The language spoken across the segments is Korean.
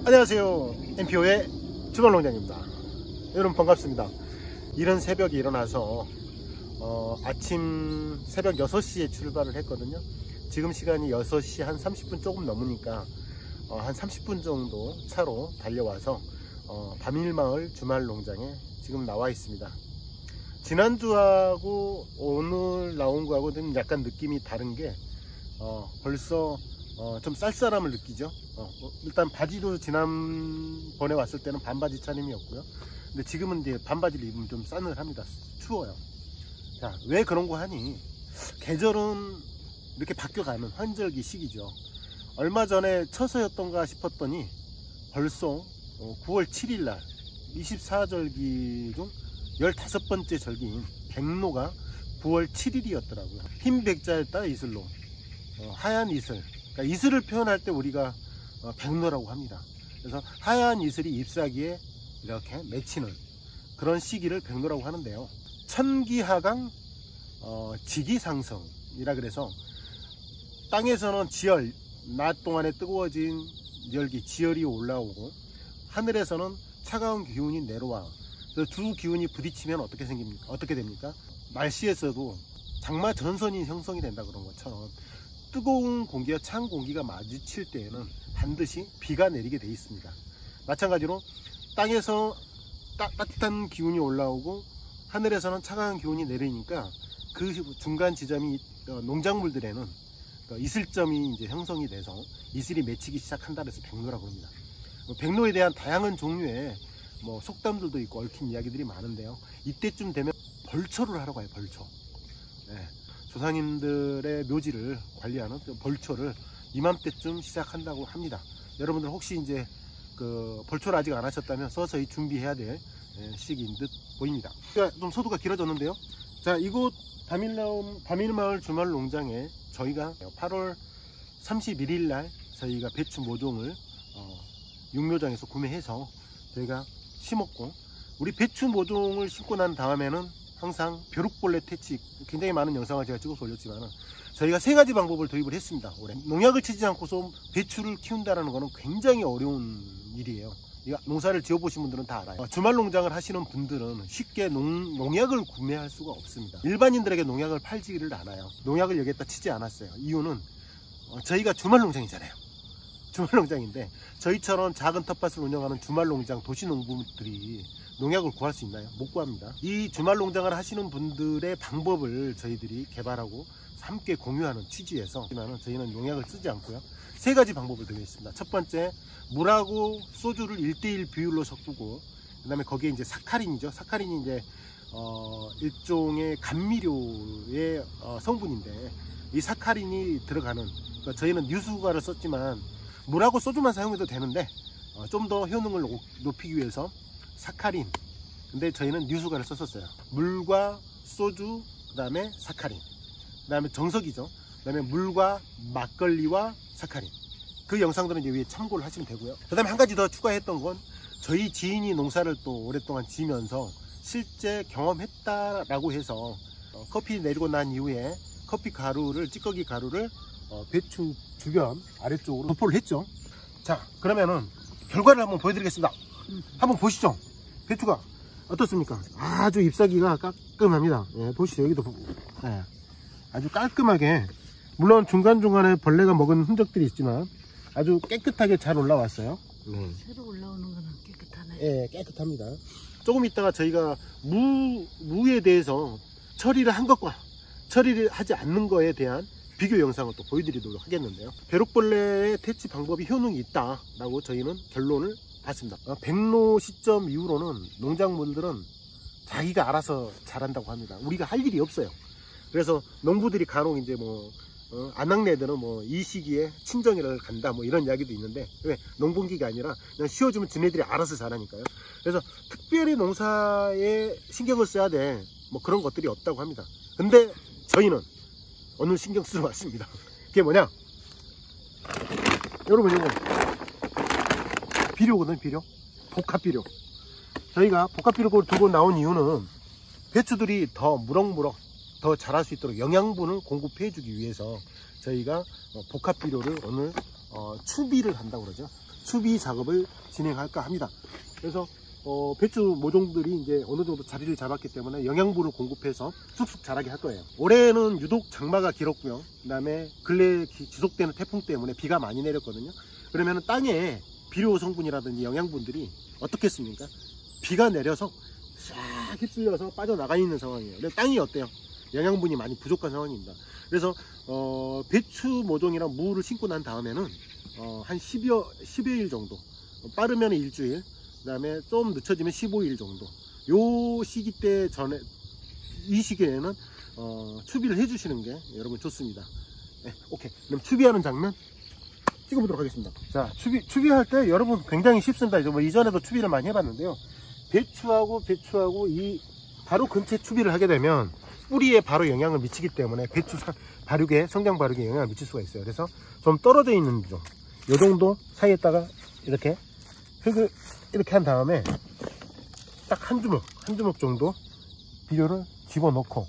안녕하세요. MPO의 주말농장입니다. 여러분 반갑습니다. 이른 새벽에 일어나서 아침 새벽 6시에 출발을 했거든요. 지금 시간이 6시 한 30분 조금 넘으니까 한 30분 정도 차로 달려와서 밤일마을 주말농장에 지금 나와 있습니다. 지난주하고 오늘 나온 거하고 좀 약간 느낌이 다른 게 벌써 좀 쌀쌀함을 느끼죠. 일단 바지도 지난번에 왔을 때는 반바지 차림이었고요. 근데 지금은 이제 반바지를 입으면 좀 싸늘합니다. 추워요. 자, 왜 그런 거 하니? 계절은 이렇게 바뀌어가는 환절기 시기죠. 얼마 전에 처서였던가 싶었더니 벌써 9월 7일 날 24절기 중 15번째 절기인 백로가 9월 7일이었더라고요. 흰 백자에 따라 이슬로 하얀 이슬, 그러니까 이슬을 표현할 때 우리가 백로라고 합니다. 그래서 하얀 이슬이 잎사귀에 이렇게 맺히는 그런 시기를 백로라고 하는데요. 천기하강 지기상승이라 그래서 땅에서는 지열, 낮 동안에 뜨거워진 열기 지열이 올라오고 하늘에서는 차가운 기운이 내려와. 그래서 두 기운이 부딪히면 어떻게 됩니까? 날씨에서도 장마 전선이 형성이 된다 그런 것처럼 뜨거운 공기와 찬 공기가 마주칠 때에는 반드시 비가 내리게 되어 있습니다. 마찬가지로 땅에서 따뜻한 기운이 올라오고 하늘에서는 차가운 기운이 내리니까 그 중간 지점이 농작물들에는 이슬점이 이제 형성이 돼서 이슬이 맺히기 시작한다 그래서 백로라고 합니다. 백로에 대한 다양한 종류의 속담들도 있고 얽힌 이야기들이 많은데요. 이때쯤 되면 벌초를 하러 가요. 벌초. 네. 조상님들의 묘지를 관리하는 벌초를 이맘때쯤 시작한다고 합니다. 여러분들 혹시 이제 그 벌초를 아직 안 하셨다면 서서히 준비해야 될 시기인 듯 보입니다. 좀 소두가 길어졌는데요. 자, 이곳 밤일마을 주말농장에 저희가 8월 31일 날 저희가 배추 모종을 육묘장에서 구매해서 저희가 심었고, 우리 배추 모종을 심고 난 다음에는 항상 벼룩벌레 퇴치, 굉장히 많은 영상을 제가 찍어서 올렸지만 저희가 3가지 방법을 도입을 했습니다. 올해 농약을 치지 않고서 배추를 키운다는 것은 굉장히 어려운 일이에요. 농사를 지어보신 분들은 다 알아요. 주말농장을 하시는 분들은 쉽게 농약을 구매할 수가 없습니다. 일반인들에게 농약을 팔지를 않아요. 농약을 여기에다 치지 않았어요. 이유는 저희가 주말농장이잖아요. 주말농장인데 저희처럼 작은 텃밭을 운영하는 주말농장 도시농부들이 농약을 구할 수 있나요? 못 구합니다. 이 주말농장을 하시는 분들의 방법을 저희들이 개발하고 함께 공유하는 취지에서 저희는 농약을 쓰지 않고요. 3가지 방법을 드리고 있습니다. 첫 번째, 물하고 소주를 1:1 비율로 섞고, 그 다음에 거기에 이제 사카린이죠. 사카린이 이제 일종의 감미료의 성분인데, 이 사카린이 들어가는, 그러니까 저희는 유수가를 썼지만 물하고 소주만 사용해도 되는데 좀 더 효능을 높이기 위해서 사카린, 근데 저희는 유수가를 썼었어요. 물과 소주, 그 다음에 사카린, 그 다음에 정석이죠. 그 다음에 물과 막걸리와 사카린. 그 영상들은 이제 위에 참고를 하시면 되고요. 그 다음에 한 가지 더 추가했던 건 저희 지인이 농사를 또 오랫동안 지면서 실제 경험했다라고 해서 커피 내리고 난 이후에 커피 가루를, 찌꺼기 가루를 배추 주변 아래쪽으로 도포를 했죠. 자, 그러면은 결과를 한번 보여드리겠습니다. 한번 보시죠. 배추가 어떻습니까? 아주 잎사귀가 깔끔합니다. 예, 보시죠. 여기도 예, 아주 깔끔하게, 물론 중간중간에 벌레가 먹은 흔적들이 있지만 아주 깨끗하게 잘 올라왔어요. 새로 올라오는 거는 깨끗하네. 예, 깨끗합니다. 조금 있다가 저희가 무에 대해서 처리를 한 것과 처리를 하지 않는 거에 대한 비교 영상을 또 보여드리도록 하겠는데요. 벼룩벌레의 퇴치 방법이 효능이 있다라고 저희는 결론을 봤습니다. 백로 시점 이후로는 농작물들은 자기가 알아서 잘한다고 합니다. 우리가 할 일이 없어요. 그래서 농부들이 간혹 이제 안악내들은 이 시기에 친정이를 간다 이런 이야기도 있는데, 왜? 농번기가 아니라 그냥 씌워주면 지네들이 알아서 잘하니까요. 그래서 특별히 농사에 신경을 써야 돼 그런 것들이 없다고 합니다. 근데 저희는 오늘 신경 쓰러 왔습니다. 그게 뭐냐? 여러분, 이거 비료거든. 비료, 복합비료. 저희가 복합비료를 두고 나온 이유는 배추들이 더 무럭무럭 더 자랄 수 있도록 영양분을 공급해 주기 위해서 저희가 복합비료를 오늘 추비를 한다고 그러죠. 추비 작업을 진행할까 합니다. 그래서 배추 모종들이 이제 어느 정도 자리를 잡았기 때문에 영양분을 공급해서 쑥쑥 자라게 할 거예요. 올해는 유독 장마가 길었고요. 그 다음에 근래 지속되는 태풍 때문에 비가 많이 내렸거든요. 그러면 땅에 비료 성분이라든지 영양분들이 어떻겠습니까? 비가 내려서 싹 휩쓸려서 빠져나가 있는 상황이에요. 근데 땅이 어때요? 영양분이 많이 부족한 상황입니다. 그래서 배추 모종이랑 무를 심고 난 다음에는 한 10여일 정도, 빠르면 일주일, 그 다음에 좀 늦춰지면 15일 정도, 요 시기 때 전에, 이 시기에는 추비를 해주시는 게 여러분 좋습니다. 네, 오케이. 그럼 추비하는 장면 찍어보도록 하겠습니다. 자, 추비할 때 여러분 굉장히 쉽습니다. 뭐 이전에도 추비를 많이 해봤는데요. 배추하고 이 바로 근처에 추비를 하게 되면 뿌리에 바로 영향을 미치기 때문에 배추 발육에, 성장 발육에 영향을 미칠 수가 있어요. 그래서 좀 떨어져 있는 좀, 요 정도 사이에다가 이렇게 흙을 이렇게 한 다음에 딱 한 주먹 정도 비료를 집어넣고,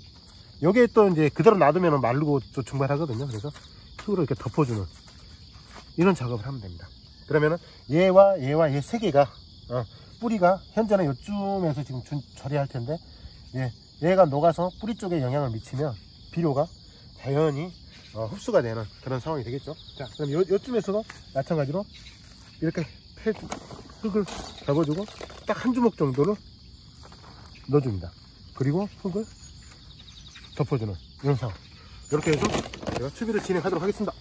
여기에 또 이제 그대로 놔두면 마르고 또 증발하거든요. 그래서 흙으로 이렇게 덮어주는 이런 작업을 하면 됩니다. 그러면은 얘와 얘 세 개가 뿌리가 현재는 요쯤에서 지금 처리할 텐데, 얘가 녹아서 뿌리 쪽에 영향을 미치면 비료가 자연히 흡수가 되는 그런 상황이 되겠죠. 자, 그럼 요쯤에서도 마찬가지로 이렇게 흙을 잡아주고 딱 한 주먹 정도를 넣어줍니다. 그리고 흙을 덮어주는 이런 상황. 이렇게 해서 제가 추비를 진행하도록 하겠습니다.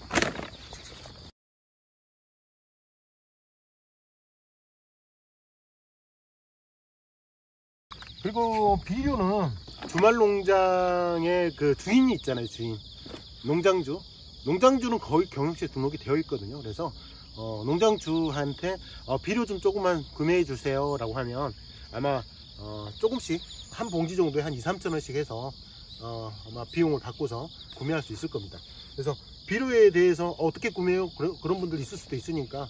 그리고 비료는 주말농장의 그 주인이 있잖아요. 주인, 농장주는 거의 경영시에 등록이 되어 있거든요. 그래서 농장주한테 비료 좀 조금만 구매해 주세요 라고 하면 아마 조금씩 한 봉지 정도에 한 2~3천 원씩 해서 아마 비용을 받고서 구매할 수 있을 겁니다. 그래서 비료에 대해서 어떻게 구매해요? 그런 분들이 있을 수도 있으니까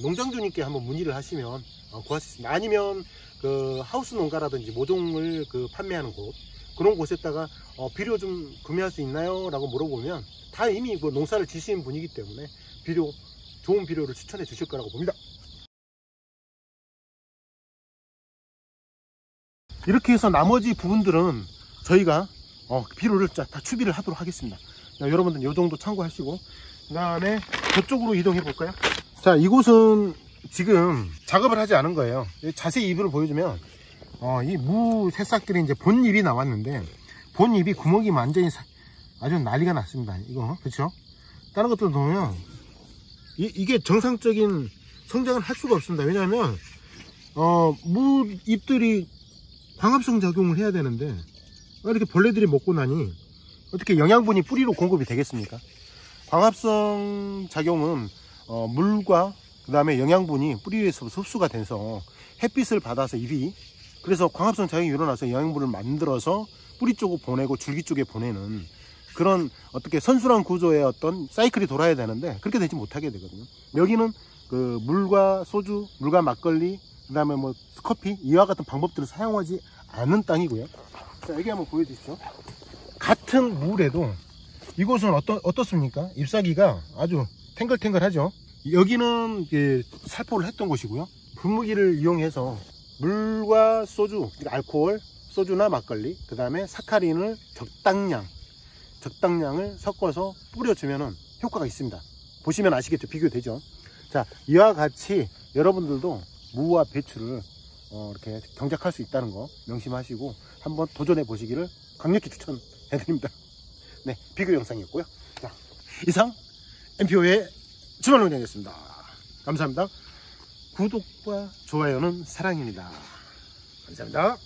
농장주님께 한번 문의를 하시면 구할 수 있습니다. 아니면 그 하우스 농가라든지 모종을 판매하는 곳, 그런 곳에다가 비료 좀 구매할 수 있나요? 라고 물어보면 다 이미 그 농사를 지시는 분이기 때문에 좋은 비료를 추천해 주실 거라고 봅니다. 이렇게 해서 나머지 부분들은 저희가 비료를 다 추비를 하도록 하겠습니다. 자, 여러분들 이 정도 참고하시고, 그 다음에 저쪽으로 이동해 볼까요? 자, 이곳은 지금 작업을 하지 않은 거예요. 자세히 잎을 보여주면 이 무 새싹들이 이제 본잎이 나왔는데, 본잎이 구멍이 완전히 아주 난리가 났습니다. 이거 그렇죠? 다른 것들 보면 이게 정상적인 성장을 할 수가 없습니다. 왜냐하면 무 잎들이 광합성 작용을 해야 되는데 이렇게 벌레들이 먹고 나니 어떻게 영양분이 뿌리로 공급이 되겠습니까? 광합성 작용은 물과 그 다음에 영양분이 뿌리에서 흡수가 돼서 햇빛을 받아서 잎이, 그래서 광합성 작용이 일어나서 영양분을 만들어서 뿌리 쪽으로 보내고 줄기 쪽에 보내는 그런 어떻게 선순환 구조의 어떤 사이클이 돌아야 되는데 그렇게 되지 못하게 되거든요. 여기는 그 물과 소주, 물과 막걸리, 그 다음에 뭐 커피, 이와 같은 방법들을 사용하지 않은 땅이고요. 자, 여기 한번 보여주시죠. 같은 물에도 이곳은 어떻습니까? 잎사귀가 아주 탱글탱글하죠. 여기는 살포를 했던 곳이고요. 분무기를 이용해서 물과 소주, 알코올, 소주나 막걸리, 그 다음에 사카린을 적당량을 섞어서 뿌려주면 효과가 있습니다. 보시면 아시겠죠? 비교되죠? 자, 이와 같이 여러분들도 무와 배추를 이렇게 경작할 수 있다는 거 명심하시고 한번 도전해 보시기를 강력히 추천해 드립니다. 네, 비교 영상이었고요. 자, 이상 MPO의 주말농장이었습니다. 감사합니다. 구독과 좋아요는 사랑입니다. 감사합니다.